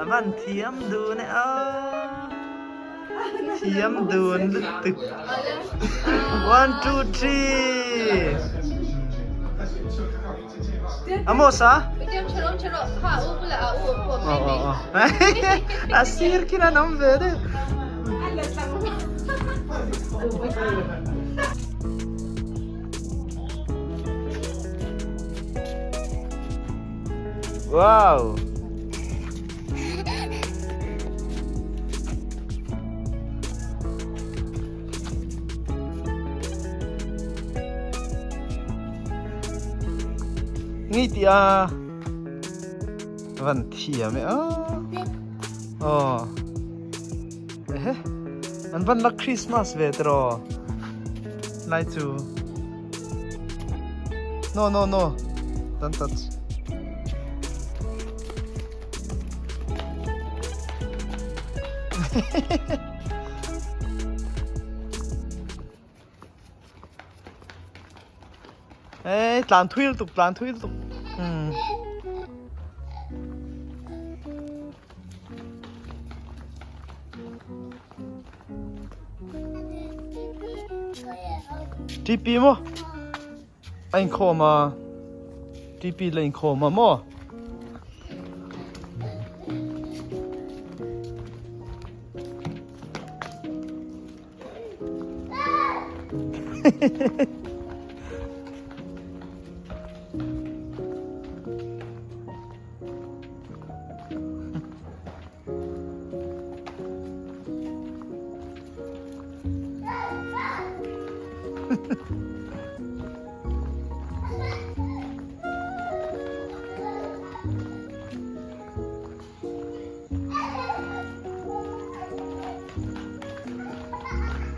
văn thiếm đu này thiếm đuตึก one two three Amosa? Asir kina nam vede. Wow. Nghĩ thì vẫn thiểm ấy anh vẫn là Christmas về rồi lại chú no don't touch ê làm thui tục TP mo anh khô mà TP lên khô mà mo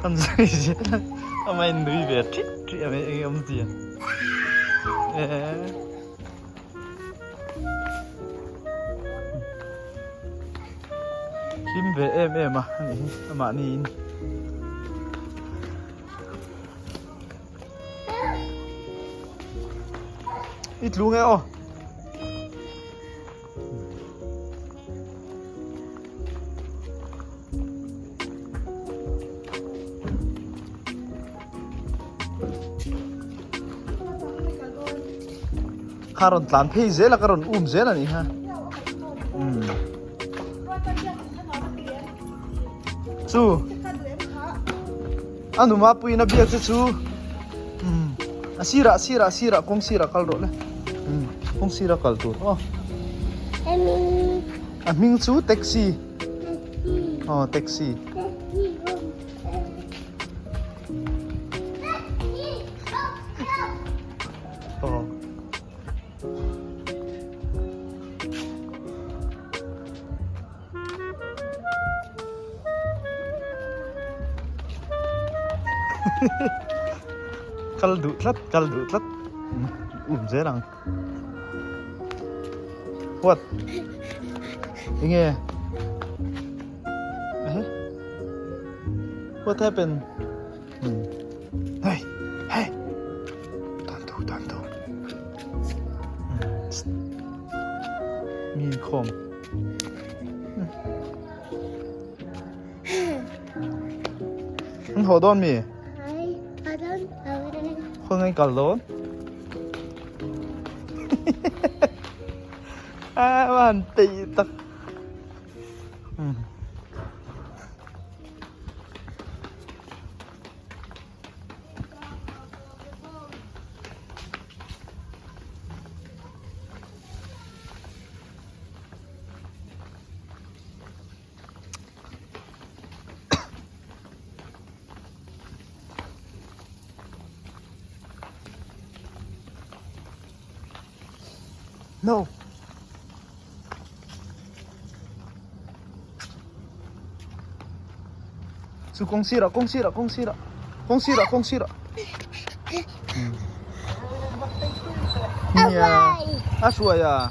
Anh dạy gì đó, ông anh nuôi về trích chuyện với ông gì Kim về em mà nhìn ít luôn nghe karon tlan phê dễ là karon dễ là nhỉ ha chú anh mà pui na bia chú sira kong sira kaldo le kong sira kaldo mình chú taxi taxi kaldu tlat dễ lắm what nghe what happened hey don't do nhìn khom anh hồ đón mi không anh còn lốn bạn tị tật no su con sira ya aswaya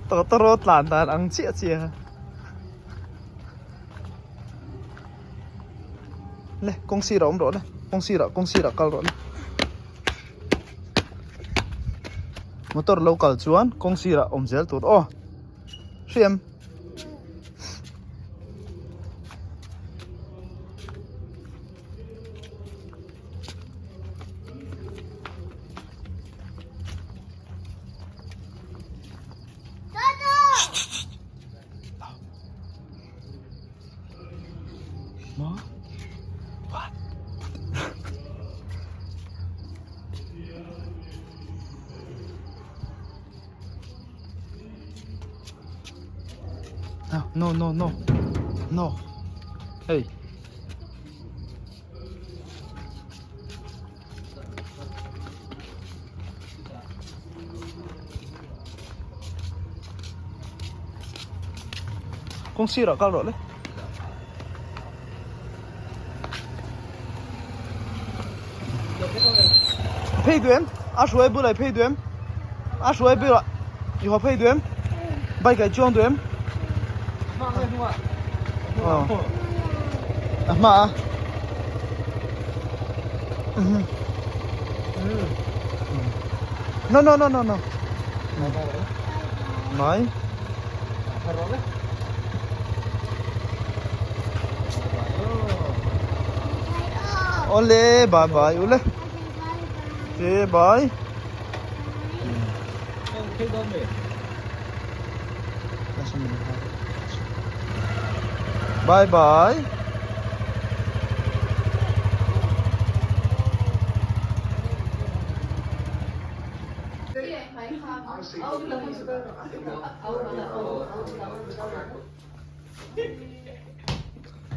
Totoro tlan ang chia le con sira om rồi đấy con sira kal rồi motor local chuan kong sira omzel tur oh riam Ma? What? No, no, no, no. Hey. Con sira cao rồi đấy. Pay tuyến, suy bữa lại pay tuyến, suy bữa lại, đi học pay tuyến, bay cái chuông tuyến. Mà. No, no, no, no, no. Nói. Ole, bye bye, ole. Okay, bye. Bye bye.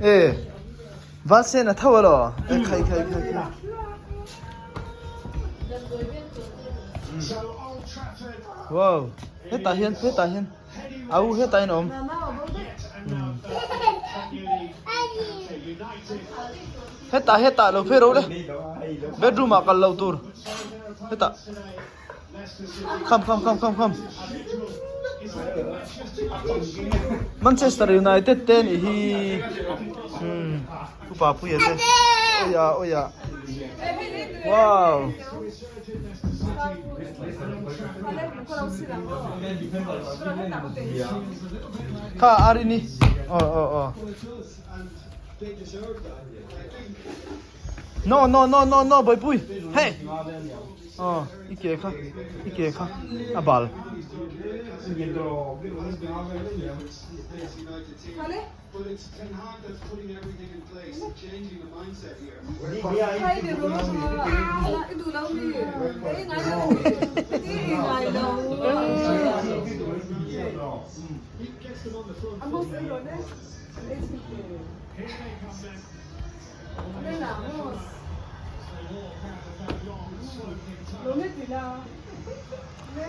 Ê, vắt sen là thâu rồi. Ê, khai. Wow, hết tài hiên. Áo hết tay nôm. Hết tạ lâu phê đâu đấy. Bedroom à cần lâu tour. Hết tạ. Come. Manchester United ten hi. Kupa puya te. Oya. Wow. Ka arini. Oh. No, boy pui. Hey. Ike kha. Abal.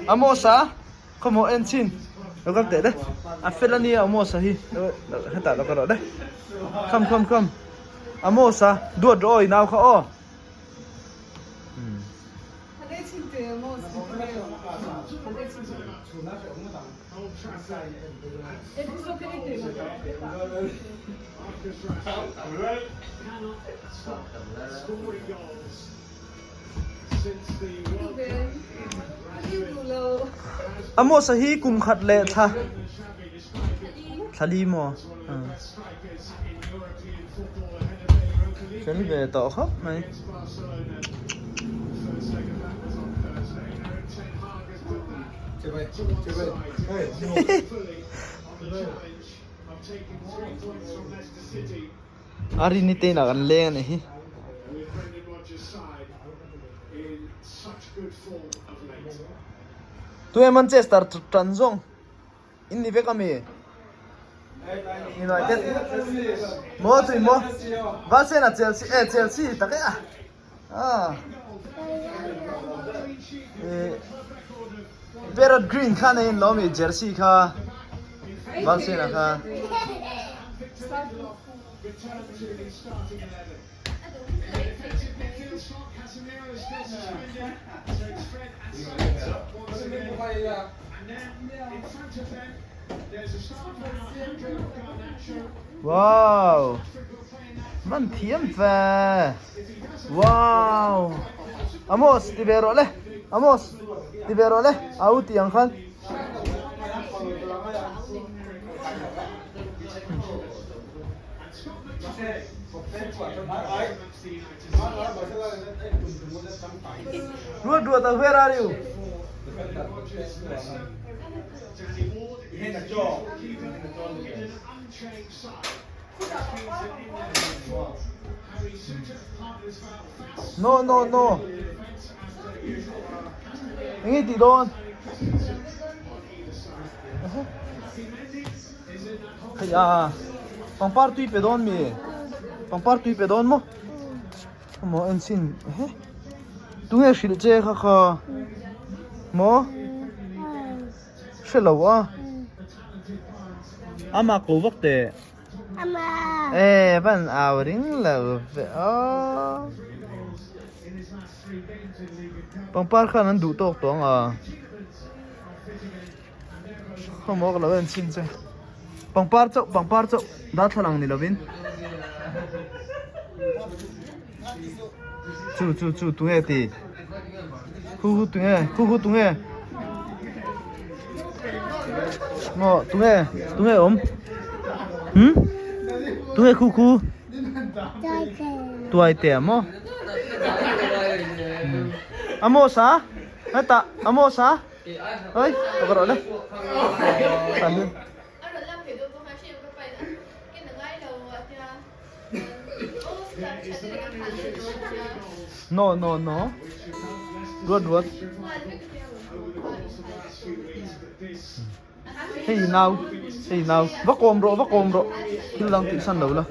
Amosa, como enchin. Lo gặp đấy. Felani amosa hi. Hết tạ lo cái đó đấy. Come. Amosa, đua rồi nào kha o. Amosa hi kum khat le tha. Thali mo. Chân về tỏ khóc này. Ari ni tên là gần lên này. Tụi Manchester Tranzong. Inni về kami. United. Mo. Vase na Chelsea ta kaya. Parrot green kha nei lo mi jersey kha. Vase na kha. Wow, man thiam ve. Wow, amos ti vero le. Amos, di bero le, au tiang khan. Dua tau where are you? No. Ini di don. Kaya, pangpar tui pedon mi. Pangpar tui pedon mo. Mo ensin. Tunge shilche kha. Mo. Shelawa. Ama ko vakte. Ama. Ban awring la. Oh. Pangpar kha nan du tok tong a. Mo ko la ensin che. Pangpar chok da thalang ni lovin. Chu tunge ti. Hu tunge. Mo tunge om. Tunge khu. Tuai te mo. Amosa? Hata amosa? Oi, tao gọi đấy. Tạm biệt. No. Ruột. Hey nào. Vác cồm rồi. Cứ đang tự săn đầu là.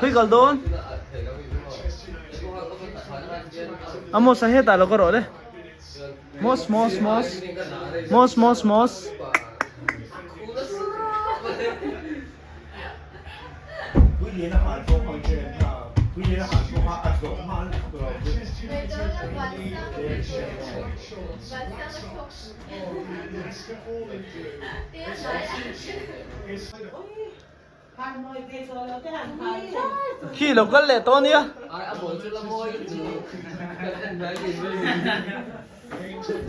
Hey gal don. Amos hết ta là có rồi đấy. Mos. Khi lộc gắt lệ to nia.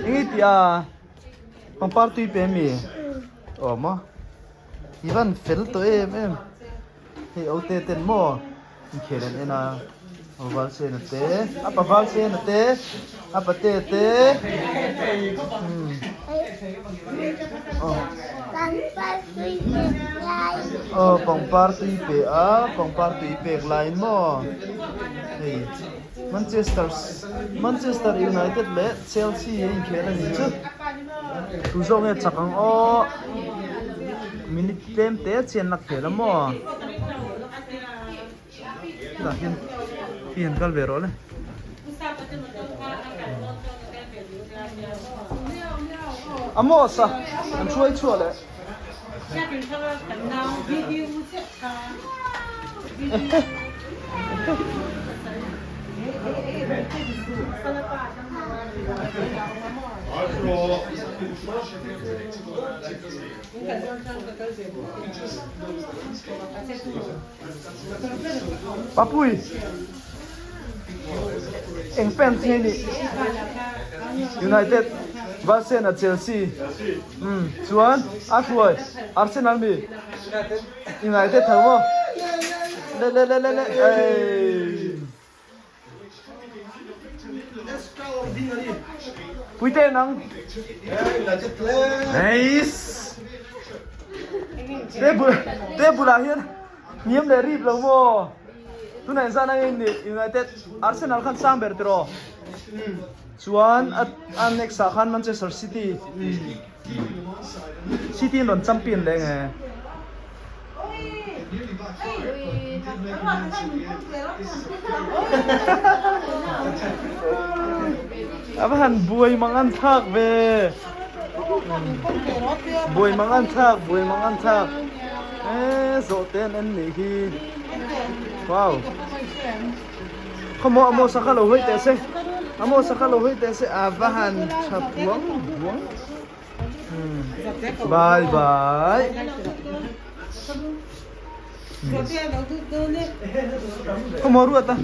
Ini dia pangpar tui pe mi. Mà. Ivan fel to em. Hey ote ten mo. Kheden ena. Val se na te. Apa val se na te. Apa te. Pangpar tui pe line mo. Hey. Manchester United le Chelsea in khela ni chu. Tu zong e chakang o. Minute tem te chen nak khela mo. Da hiền gal vero le. Amosa, am chua le. Papui. Eng pen thế ni. United versus Chelsea. Chuan Arsenal. Arsenal mi. United thắng không? Le. Pui tên nắng. Nice. Thế bù là hiên. Nhiễm để rip lâu mò. Tu này ra này United Arsenal kan sang ber tro. Chuan an next khan Manchester City. City lon champion le nge. Abahan buhay mangan thak be. Buhay mangan thak. Zoten en ni hi. Wow. Amo sakalo hoy tese. Abahan chapuang buang. Bye. Có mò ruột ta.